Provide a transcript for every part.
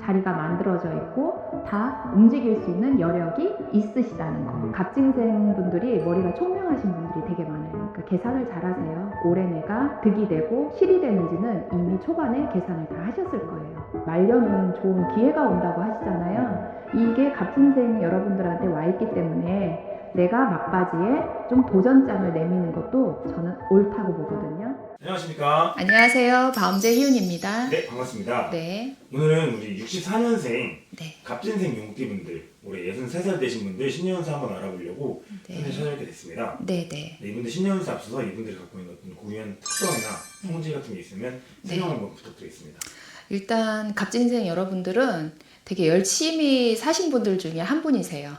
자리가 만들어져 있고 다 움직일 수 있는 여력이 있으시다는 거. 갑진생 분들이 머리가 총명하신 분들이 되게 많아요. 그러니까 계산을 잘하세요. 올해 내가 득이 되고 실이 되는지는 이미 초반에 계산을 다 하셨을 거예요. 말년은 좋은 기회가 온다고 하시잖아요. 이게 갑진생 여러분들한테 와 있기 때문에 내가 막바지에 좀 도전장을 내미는 것도 저는 옳다고 보거든요. 안녕하십니까. 안녕하세요. 바움제 희윤입니다. 네, 반갑습니다. 네. 오늘은 우리 64년생 네. 갑진생 용띠분들, 올해 63살 되신 분들 신년수 한번 알아보려고 네. 찾아뵙게 됐습니다. 네. 네, 이분들 신년수 앞서서 이분들이 갖고 있는 어떤 고유한 특성이나 성질 같은 게 있으면 설명 한번 부탁드리겠습니다. 일단 갑진생 여러분들은 되게 열심히 사신 분들 중에 한 분이세요.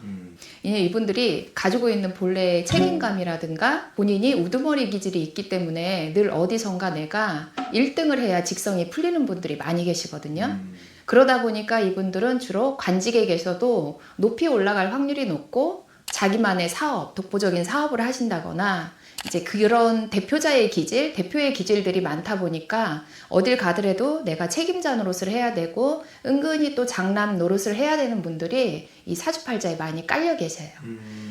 이분들이 가지고 있는 본래의 책임감이라든가 본인이 우두머리 기질이 있기 때문에 늘 어디선가 내가 1등을 해야 직성이 풀리는 분들이 많이 계시거든요. 그러다 보니까 이분들은 주로 관직에 계셔도 높이 올라갈 확률이 높고 자기만의 사업, 독보적인 사업을 하신다거나 이제 그런 대표자의 기질, 대표의 기질들이 많다 보니까 어딜 가더라도 내가 책임자 노릇을 해야 되고 은근히 또 장남 노릇을 해야 되는 분들이 이 사주팔자에 많이 깔려 계세요.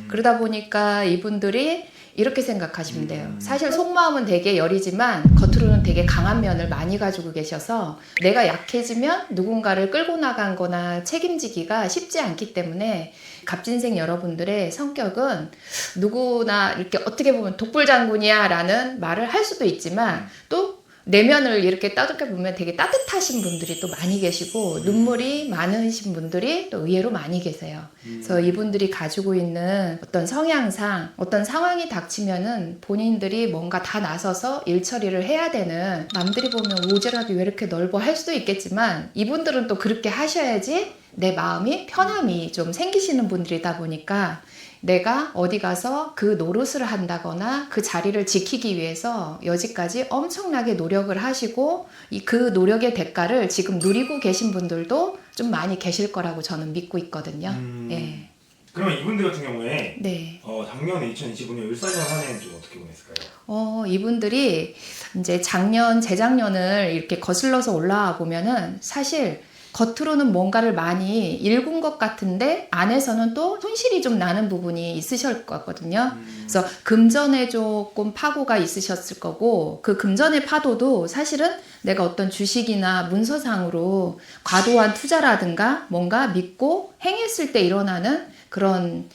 그러다 보니까 이분들이 이렇게 생각하시면 돼요. 사실 속마음은 되게 여리지만 겉으로는 되게 강한 면을 많이 가지고 계셔서 내가 약해지면 누군가를 끌고 나간 거나 책임지기가 쉽지 않기 때문에 갑진생 여러분들의 성격은 누구나 이렇게 어떻게 보면 독불장군이야 라는 말을 할 수도 있지만 또 내면을 이렇게 따뜻하게 보면 되게 따뜻하신 분들이 또 많이 계시고 눈물이 많으신 분들이 또 의외로 많이 계세요. 그래서 이분들이 가지고 있는 어떤 성향상 어떤 상황이 닥치면은 본인들이 뭔가 다 나서서 일 처리를 해야 되는, 남들이 보면 오지랖이 왜 이렇게 넓어 할 수도 있겠지만 이분들은 또 그렇게 하셔야지 내 마음이 편함이 좀 생기시는 분들이다 보니까 내가 어디 가서 그 노릇을 한다거나 그 자리를 지키기 위해서 여지까지 엄청나게 노력을 하시고 그 노력의 대가를 지금 누리고 계신 분들도 좀 많이 계실 거라고 저는 믿고 있거든요. 예. 그러면 이분들 같은 경우에 네. 작년에 2025년 을사년 한 해는 좀 어떻게 보냈을까요? 이분들이 이제 작년, 재작년을 이렇게 거슬러서 올라와 보면은 사실 겉으로는 뭔가를 많이 일군 것 같은데 안에서는 또 손실이 좀 나는 부분이 있으실 것 같거든요. 그래서 금전에 조금 파고가 있으셨을 거고 그 금전의 파도도 사실은 내가 어떤 주식이나 문서상으로 과도한 투자라든가 뭔가 믿고 행했을 때 일어나는 그런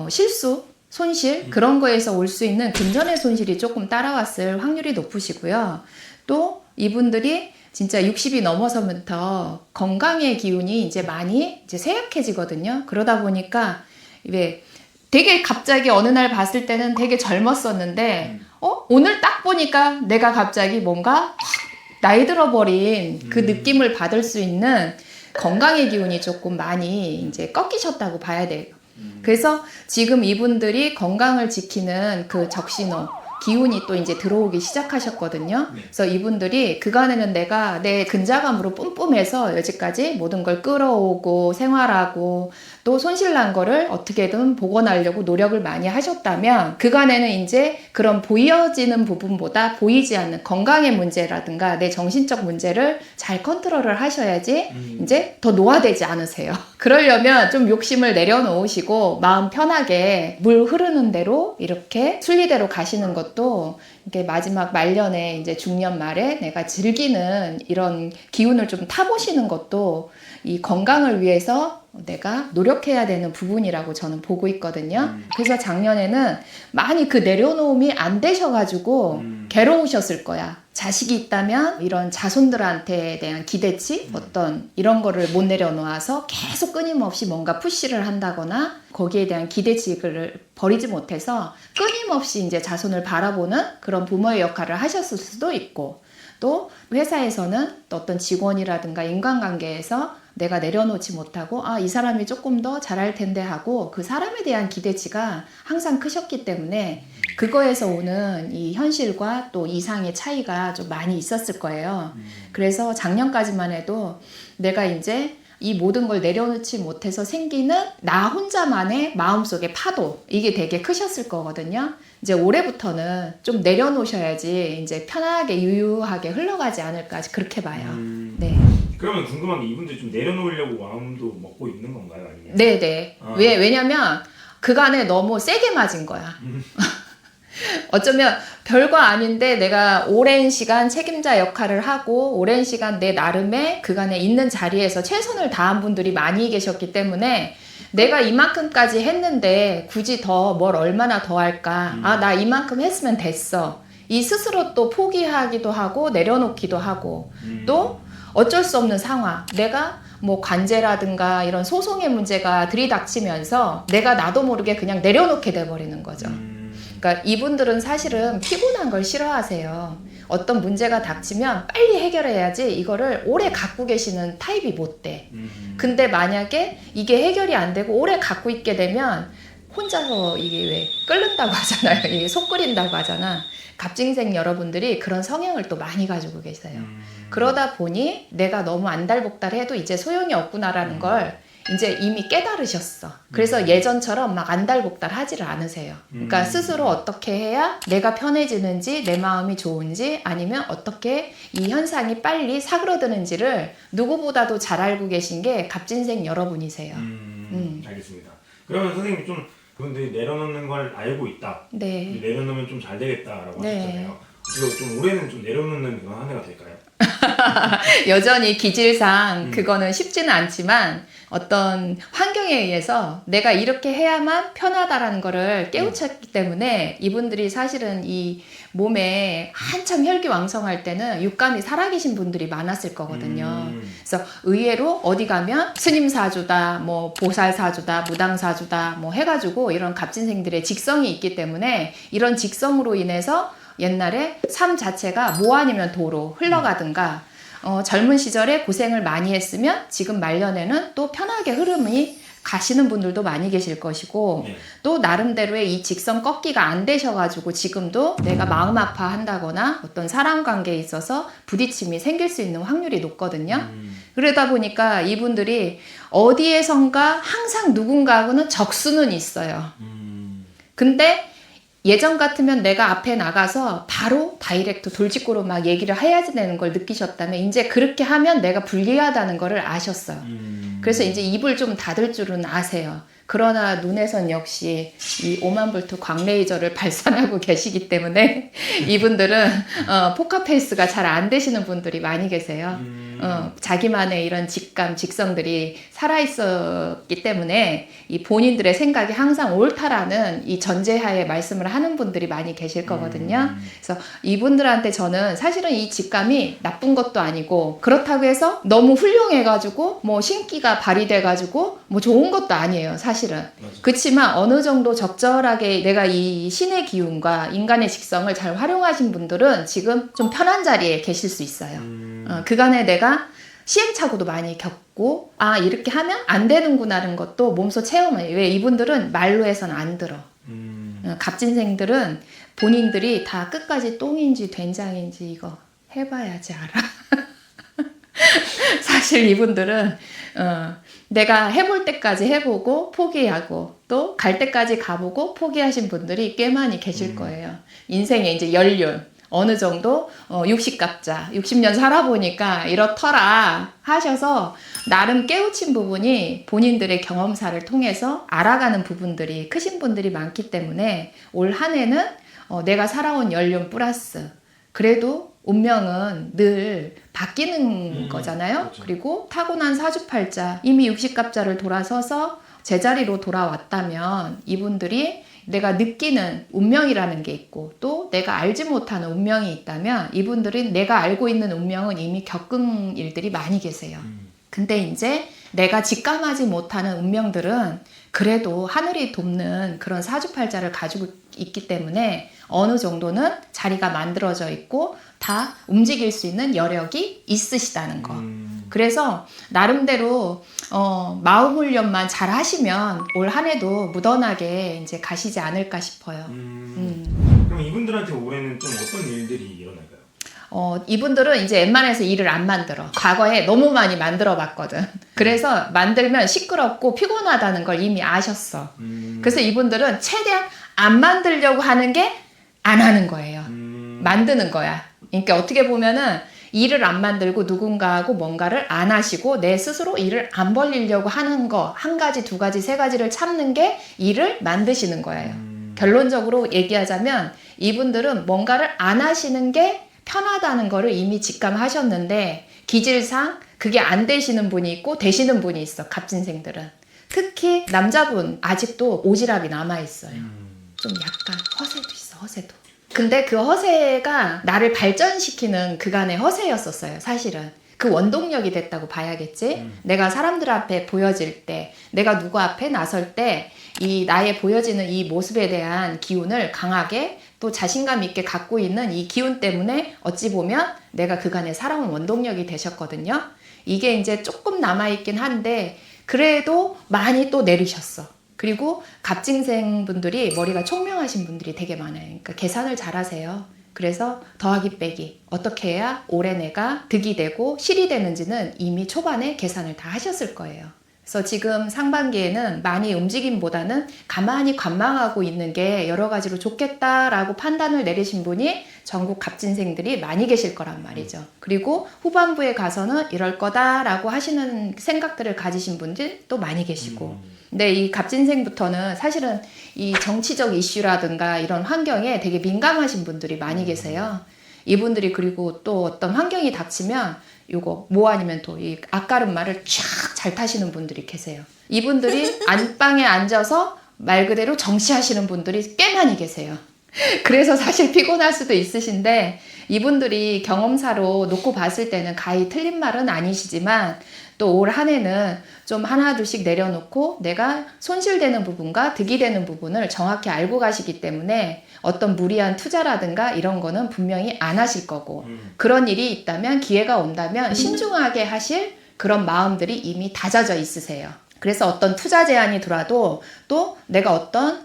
실수, 손실 그런 거에서 올 수 있는 금전의 손실이 조금 따라왔을 확률이 높으시고요. 또 이분들이 진짜 60이 넘어서부터 건강의 기운이 이제 많이 이제 쇠약해지거든요. 그러다 보니까 이게 되게 갑자기 어느 날 봤을 때는 되게 젊었었는데 오늘 딱 보니까 내가 갑자기 뭔가 나이 들어버린 그 느낌을 받을 수 있는 건강의 기운이 조금 많이 이제 꺾이셨다고 봐야 돼요. 그래서 지금 이분들이 건강을 지키는 그 적신호 기운이 또 이제 들어오기 시작하셨거든요. 그래서 이분들이 그간에는 내가 내 근자감으로 뿜뿜해서 여지까지 모든 걸 끌어오고 생활하고 또 손실난 거를 어떻게든 복원하려고 노력을 많이 하셨다면 그간에는 이제 그런 보여지는 부분보다 보이지 않는 건강의 문제라든가 내 정신적 문제를 잘 컨트롤을 하셔야지 이제 더 노화되지 않으세요. 그러려면 좀 욕심을 내려놓으시고 마음 편하게 물 흐르는 대로 이렇게 순리대로 가시는 것도 이게 마지막 말년에 이제 중년 말에 내가 즐기는 이런 기운을 좀 타보시는 것도 이 건강을 위해서 내가 노력해야 되는 부분이라고 저는 보고 있거든요. 그래서 작년에는 많이 그 내려놓음이 안 되셔가지고 괴로우셨을 거야. 자식이 있다면 이런 자손들한테 대한 기대치 어떤 이런 거를 못 내려놓아서 계속 끊임없이 뭔가 푸시를 한다거나 거기에 대한 기대치를 버리지 못해서 끊임없이 이제 자손을 바라보는 그런 부모의 역할을 하셨을 수도 있고 또 회사에서는 또 어떤 직원이라든가 인간관계에서 내가 내려놓지 못하고 이 사람이 조금 더 잘할 텐데 하고 그 사람에 대한 기대치가 항상 크셨기 때문에 그거에서 오는 이 현실과 또 이상의 차이가 좀 많이 있었을 거예요. 그래서 작년까지만 해도 내가 이제 이 모든 걸 내려놓지 못해서 생기는 나 혼자만의 마음속의 파도 이게 되게 크셨을 거거든요. 이제 올해부터는 좀 내려놓으셔야지 이제 편하게 유유하게 흘러가지 않을까 그렇게 봐요. 네. 그러면 궁금한 게 이분들 좀 내려놓으려고 마음도 먹고 있는 건가요? 아니면? 네네. 아. 왜냐면 그간에 너무 세게 맞은 거야. 어쩌면 별거 아닌데 내가 오랜 시간 책임자 역할을 하고 오랜 시간 내 나름의 그간에 있는 자리에서 최선을 다한 분들이 많이 계셨기 때문에 내가 이만큼까지 했는데 굳이 더 뭘 얼마나 더 할까? 아, 나 이만큼 했으면 됐어. 이 스스로 또 포기하기도 하고 내려놓기도 하고 또 어쩔 수 없는 상황. 내가 뭐 관제라든가 이런 소송의 문제가 들이닥치면서 내가 나도 모르게 그냥 내려놓게 돼버리는 거죠. 그러니까 이분들은 사실은 피곤한 걸 싫어하세요. 어떤 문제가 닥치면 빨리 해결해야지 이거를 오래 갖고 계시는 타입이 못 돼. 근데 만약에 이게 해결이 안 되고 오래 갖고 있게 되면 혼자서 이게 왜 끓는다고 하잖아요. 이게 속 끓인다고 하잖아. 갑진생 여러분들이 그런 성향을 또 많이 가지고 계세요. 그러다 보니 내가 너무 안달복달해도 이제 소용이 없구나라는 걸 이제 이미 깨달으셨어. 그래서 예전처럼 막 안달복달 하지를 않으세요. 그러니까 스스로 어떻게 해야 내가 편해지는지 내 마음이 좋은지 아니면 어떻게 이 현상이 빨리 사그러드는지를 누구보다도 잘 알고 계신 게 갑진생 여러분이세요. 알겠습니다. 그러면 선생님이 좀 그분들이 내려놓는 걸 알고 있다. 네. 내려놓으면 좀 잘 되겠다라고 네. 하셨잖아요. 그래서 좀 올해는 좀 내려놓는 그런 한 해가 될까요? 여전히 기질상 그거는 쉽지는 않지만 어떤 환경에 의해서 내가 이렇게 해야만 편하다라는 거를 깨우쳤기 때문에 이분들이 사실은 이 몸에 한참 혈기왕성할 때는 육감이 살아계신 분들이 많았을 거거든요. 그래서 의외로 어디 가면 스님사주다, 뭐 보살사주다, 무당사주다 뭐 해가지고 이런 갑진생들의 직성이 있기 때문에 이런 직성으로 인해서 옛날에 삶 자체가 뭐 아니면 도로 흘러가든가 젊은 시절에 고생을 많이 했으면 지금 말년에는 또 편하게 흐름이 가시는 분들도 많이 계실 것이고 네. 또 나름대로의 이 직성 꺾기가 안 되셔가지고 지금도 내가 마음 아파한다거나 어떤 사람 관계에 있어서 부딪힘이 생길 수 있는 확률이 높거든요. 그러다 보니까 이분들이 어디에선가 항상 누군가하고는 적수는 있어요. 근데 예전 같으면 내가 앞에 나가서 바로 다이렉트 돌직구로 막 얘기를 해야지 되는 걸 느끼셨다면 이제 그렇게 하면 내가 불리하다는 거를 아셨어요. 그래서 이제 입을 좀 닫을 줄은 아세요. 그러나 눈에선 역시 이 5만 볼트 광레이저를 발산하고 계시기 때문에 이분들은 포카페이스가 잘 안 되시는 분들이 많이 계세요. 자기만의 이런 직감, 직성들이 살아있었기 때문에 이 본인들의 생각이 항상 옳다라는 이 전제하에 말씀을 하는 분들이 많이 계실 거거든요. 그래서 이분들한테 저는 사실은 이 직감이 나쁜 것도 아니고 그렇다고 해서 너무 훌륭해가지고 뭐 신기가 발휘돼가지고 뭐 좋은 것도 아니에요. 사실은. 그렇지만 어느 정도 적절하게 내가 이 신의 기운과 인간의 직성을 잘 활용하신 분들은 지금 좀 편한 자리에 계실 수 있어요. 그간에 내가 시행착오도 많이 겪고 아 이렇게 하면 안 되는구나라는 것도 몸소 체험해요. 왜 이분들은 말로 해서는 안 들어. 갑진생들은 본인들이 다 끝까지 똥인지 된장인지 이거 해봐야지 알아. 사실 이분들은 내가 해볼 때까지 해보고 포기하고 또 갈 때까지 가보고 포기하신 분들이 꽤 많이 계실 거예요. 인생의 이제 연륜 어느 정도 60갑자 60년 살아보니까 이렇더라 하셔서 나름 깨우친 부분이 본인들의 경험사를 통해서 알아가는 부분들이 크신 분들이 많기 때문에 올 한 해는 내가 살아온 연륜 플러스 그래도 운명은 늘 바뀌는 거잖아요. 그렇죠. 그리고 타고난 사주팔자 이미 60갑자를 돌아서서 제자리로 돌아왔다면 이분들이 내가 느끼는 운명이라는 게 있고 또 내가 알지 못하는 운명이 있다면 이분들은 내가 알고 있는 운명은 이미 겪은 일들이 많이 계세요. 근데 이제 내가 직감하지 못하는 운명들은 그래도 하늘이 돕는 그런 사주팔자를 가지고 있기 때문에 어느 정도는 자리가 만들어져 있고 다 움직일 수 있는 여력이 있으시다는 거. 그래서 나름대로 마음 훈련만 잘 하시면 올 한 해도 무던하게 이제 가시지 않을까 싶어요. 그럼 이분들한테 올해는 좀 어떤 일들이 일어날까요? 이분들은 이제 웬만해서 일을 안 만들어. 과거에 너무 많이 만들어 봤거든. 그래서 만들면 시끄럽고 피곤하다는 걸 이미 아셨어. 그래서 이분들은 최대한 안 만들려고 하는 게 안 하는 거예요. 만드는 거야. 그러니까 어떻게 보면은 일을 안 만들고 누군가하고 뭔가를 안 하시고 내 스스로 일을 안 벌리려고 하는 거 한 가지, 두 가지, 세 가지를 참는 게 일을 만드시는 거예요. 결론적으로 얘기하자면 이분들은 뭔가를 안 하시는 게 편하다는 거를 이미 직감하셨는데 기질상 그게 안 되시는 분이 있고 되시는 분이 있어. 갑진생들은. 특히 남자분 아직도 오지랖이 남아있어요. 좀 약간 허세도 있어. 허세도. 근데 그 허세가 나를 발전시키는 그간의 허세였었어요. 사실은. 그 원동력이 됐다고 봐야겠지. 내가 사람들 앞에 보여질 때, 내가 누구 앞에 나설 때 이 나의 보여지는 이 모습에 대한 기운을 강하게 또 자신감 있게 갖고 있는 이 기운 때문에 어찌 보면 내가 그간에 살아온 원동력이 되셨거든요. 이게 이제 조금 남아있긴 한데 그래도 많이 또 내리셨어. 그리고 갑진생 분들이 머리가 총명하신 분들이 되게 많아요. 그러니까 계산을 잘 하세요. 그래서 더하기 빼기 어떻게 해야 올해 내가 득이 되고 실이 되는지는 이미 초반에 계산을 다 하셨을 거예요. 그래서 지금 상반기에는 많이 움직임보다는 가만히 관망하고 있는 게 여러 가지로 좋겠다라고 판단을 내리신 분이 전국 갑진생들이 많이 계실 거란 말이죠. 그리고 후반부에 가서는 이럴 거다라고 하시는 생각들을 가지신 분들 또 많이 계시고. 근데 이 갑진생부터는 사실은 이 정치적 이슈라든가 이런 환경에 되게 민감하신 분들이 많이 계세요. 이분들이 그리고 또 어떤 환경이 닥치면 요거 뭐 아니면 또 이 앞가름말을 쫙 잘 타시는 분들이 계세요. 이분들이 안방에 앉아서 말 그대로 정치하시는 분들이 꽤 많이 계세요. 그래서 사실 피곤할 수도 있으신데 이분들이 경험사로 놓고 봤을 때는 가히 틀린 말은 아니시지만 또 올 한 해는 좀 하나 둘씩 내려놓고 내가 손실되는 부분과 득이 되는 부분을 정확히 알고 가시기 때문에 어떤 무리한 투자라든가 이런 거는 분명히 안 하실 거고 그런 일이 있다면 기회가 온다면 신중하게 하실 그런 마음들이 이미 다져져 있으세요. 그래서 어떤 투자 제안이 들어와도 또 내가 어떤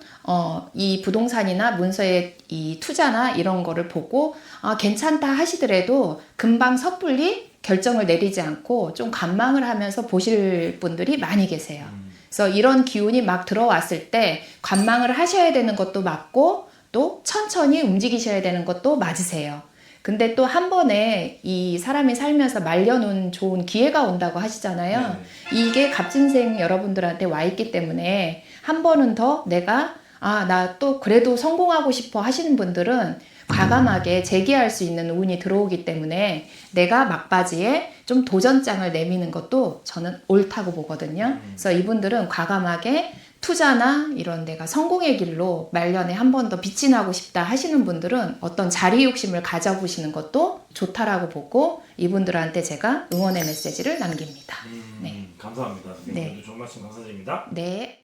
이 부동산이나 문서의 이 투자나 이런 거를 보고 괜찮다 하시더라도 금방 섣불리 결정을 내리지 않고 좀 관망을 하면서 보실 분들이 많이 계세요. 그래서 이런 기운이 막 들어왔을 때 관망을 하셔야 되는 것도 맞고 또 천천히 움직이셔야 되는 것도 맞으세요. 근데 또 한 번에 이 사람이 살면서 말려놓은 좋은 기회가 온다고 하시잖아요. 이게 갑진생 여러분들한테 와 있기 때문에 한 번은 더 내가 나 또 그래도 성공하고 싶어 하시는 분들은 과감하게 재기할 수 있는 운이 들어오기 때문에 내가 막바지에 좀 도전장을 내미는 것도 저는 옳다고 보거든요. 그래서 이분들은 과감하게 투자나 이런 내가 성공의 길로 말년에 한 번 더 빛이 나고 싶다 하시는 분들은 어떤 자리 욕심을 가져보시는 것도 좋다라고 보고 이분들한테 제가 응원의 메시지를 남깁니다. 네. 감사합니다. 네. 좋은 말씀 감사드립니다. 네.